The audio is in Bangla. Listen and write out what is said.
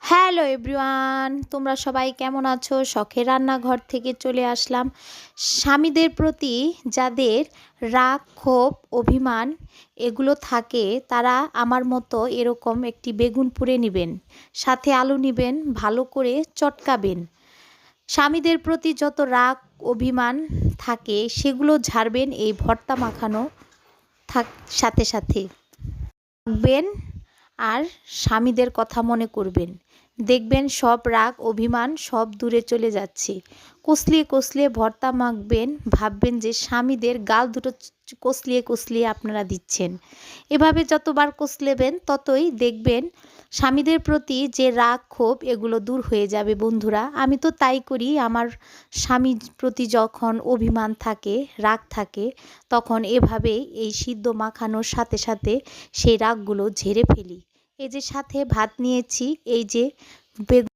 হ্যালো এভরিওয়ান, তোমরা সবাই কেমন আছো? শখের রান্নাঘর থেকে চলে আসলাম। স্বামীদের প্রতি যাদের রাগ, ক্ষোভ, অভিমান এগুলো থাকে তারা আমার মতো এরকম একটি বেগুন পুড়ে নেবেন, সাথে আলু নেবেন, ভালো করে চটকাবেন। স্বামীদের প্রতি যত রাগ, অভিমান থাকে সেগুলো ঝাড়বেন এই ভর্তা মাখানো সাথে সাথে থাকবেন আর স্বামীদের কথা মনে করবেন। দেখবেন সব রাগ অভিমান সব দূরে চলে যাচ্ছে। কষলিয়ে কষলিয়ে ভর্তা মাখবেন, ভাববেন যে স্বামীদের গাল দুটো কষলিয়ে কষলিয়ে আপনারা দিচ্ছেন। এভাবে যতবার কষলেবেন ততই দেখবেন স্বামীদের প্রতি যে রাগ ক্ষোভ এগুলো দূর হয়ে যাবে। বন্ধুরা, আমি তো তাই করি। আমার স্বামীর প্রতি যখন অভিমান থাকে, রাগ থাকে, তখন এভাবেই এই সিদ্ধ মাখানোর সাথে সাথে সেই রাগগুলো ঝেড়ে ফেলি। এই যে সাথে ভাত নিয়েছি, এই যে বেগুন